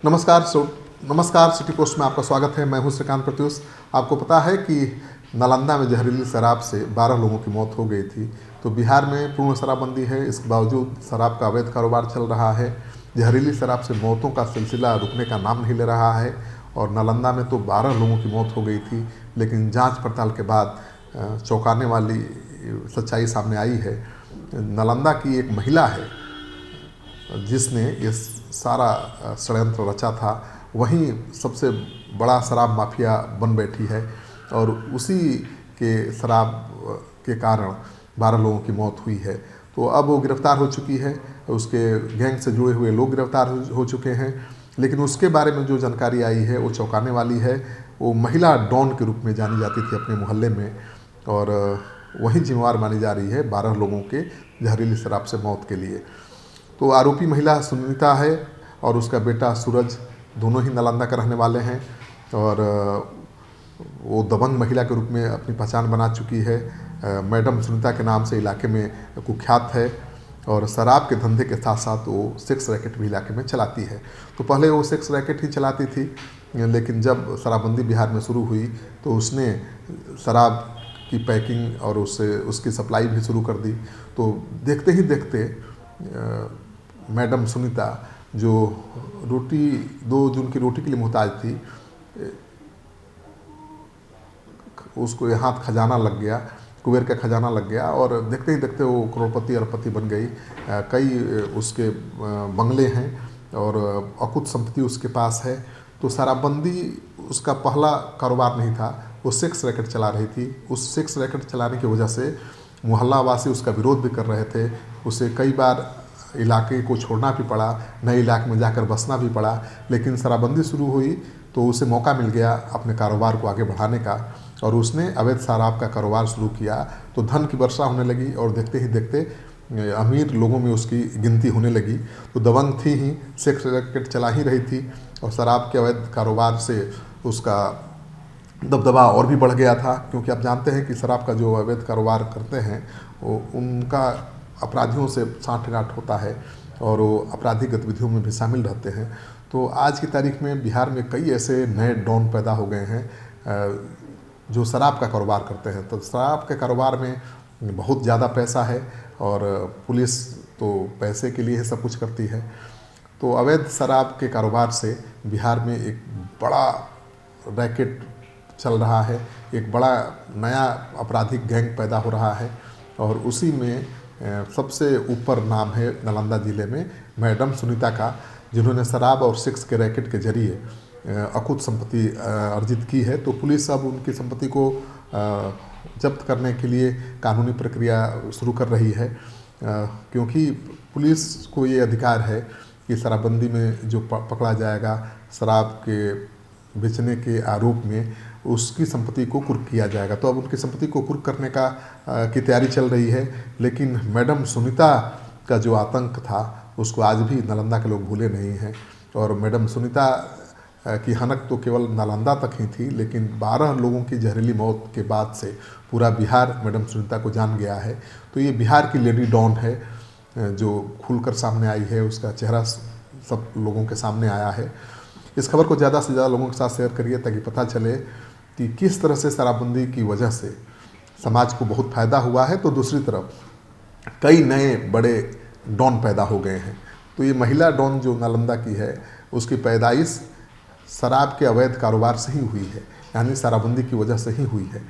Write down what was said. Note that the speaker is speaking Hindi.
नमस्कार सिटी पोस्ट में आपका स्वागत है। मैं हूं श्रीकांत प्रत्युष। आपको पता है कि नालंदा में जहरीली शराब से 12 लोगों की मौत हो गई थी। तो बिहार में पूर्ण शराबबंदी है, इसके बावजूद शराब का अवैध कारोबार चल रहा है। जहरीली शराब से मौतों का सिलसिला रुकने का नाम नहीं ले रहा है और नालंदा में तो 12 लोगों की मौत हो गई थी। लेकिन जाँच पड़ताल के बाद चौंकाने वाली सच्चाई सामने आई है। नालंदा की एक महिला है जिसने ये सारा षड्यंत्र रचा था, वहीं सबसे बड़ा शराब माफिया बन बैठी है और उसी के शराब के कारण 12 लोगों की मौत हुई है। तो अब वो गिरफ्तार हो चुकी है, उसके गैंग से जुड़े हुए लोग गिरफ्तार हो चुके हैं। लेकिन उसके बारे में जो जानकारी आई है वो चौंकाने वाली है। वो महिला डॉन के रूप में जानी जाती थी अपने मोहल्ले में और वही जिम्मेवार मानी जा रही है 12 लोगों के जहरीली शराब से मौत के लिए। तो आरोपी महिला सुनीता है और उसका बेटा सूरज, दोनों ही नालंदा का रहने वाले हैं और वो दबंग महिला के रूप में अपनी पहचान बना चुकी है। मैडम सुनीता के नाम से इलाके में कुख्यात है और शराब के धंधे के साथ साथ वो सेक्स रैकेट भी इलाके में चलाती है। तो पहले वो सेक्स रैकेट ही चलाती थी, लेकिन जब शराबबंदी बिहार में शुरू हुई तो उसने शराब की पैकिंग और उसकी सप्लाई भी शुरू कर दी। तो देखते ही देखते मैडम सुनीता जो उनकी रोटी के लिए मोहताज थी, उसको हाथ खजाना लग गया, कुबेर का खजाना लग गया और देखते ही देखते वो करोड़पति अरबपति बन गई। कई उसके बंगले हैं और अकुत संपत्ति उसके पास है। तो शराबबंदी उसका पहला कारोबार नहीं था, वो सेक्स रैकेट चला रही थी। उस सेक्स रैकेट चलाने की वजह से मोहल्ला वासी उसका विरोध भी कर रहे थे। उसे कई बार इलाके को छोड़ना भी पड़ा, नए इलाके में जाकर बसना भी पड़ा। लेकिन शराबबंदी शुरू हुई तो उसे मौका मिल गया अपने कारोबार को आगे बढ़ाने का और उसने अवैध शराब का कारोबार शुरू किया। तो धन की वर्षा होने लगी और देखते ही देखते अमीर लोगों में उसकी गिनती होने लगी। तो दबंग थी ही, सेक्स रैकेट चला ही रही थी और शराब के अवैध कारोबार से उसका दबदबा और भी बढ़ गया था। क्योंकि आप जानते हैं कि शराब का जो अवैध कारोबार करते हैं वो उनका अपराधियों से सांठ-गांठ होता है और वो आपराधिक गतिविधियों में भी शामिल रहते हैं। तो आज की तारीख में बिहार में कई ऐसे नए डॉन पैदा हो गए हैं जो शराब का कारोबार करते हैं। तो शराब के कारोबार में बहुत ज़्यादा पैसा है और पुलिस तो पैसे के लिए ही सब कुछ करती है। तो अवैध शराब के कारोबार से बिहार में एक बड़ा रैकेट चल रहा है, एक बड़ा नया आपराधिक गैंग पैदा हो रहा है और उसी में सबसे ऊपर नाम है नालंदा ज़िले में मैडम सुनीता का, जिन्होंने शराब और सेक्स के रैकेट के जरिए अकुत संपत्ति अर्जित की है। तो पुलिस अब उनकी संपत्ति को जब्त करने के लिए कानूनी प्रक्रिया शुरू कर रही है, क्योंकि पुलिस को ये अधिकार है कि शराबबंदी में जो पकड़ा जाएगा शराब के बेचने के आरोप में, उसकी संपत्ति को कुर्क किया जाएगा। तो अब उनकी संपत्ति को कुर्क करने की तैयारी चल रही है। लेकिन मैडम सुनीता का जो आतंक था उसको आज भी नालंदा के लोग भूले नहीं हैं और मैडम सुनीता की हनक तो केवल नालंदा तक ही थी, लेकिन 12 लोगों की जहरीली मौत के बाद से पूरा बिहार मैडम सुनीता को जान गया है। तो ये बिहार की लेडी डॉन है जो खुलकर सामने आई है, उसका चेहरा सब लोगों के सामने आया है। इस खबर को ज़्यादा से ज़्यादा लोगों के साथ शेयर करिए ताकि पता चले कि किस तरह से शराबबंदी की वजह से समाज को बहुत फ़ायदा हुआ है। तो दूसरी तरफ कई नए बड़े डॉन पैदा हो गए हैं। तो ये महिला डॉन जो नालंदा की है उसकी पैदाइश शराब के अवैध कारोबार से ही हुई है, यानी शराबबंदी की वजह से ही हुई है।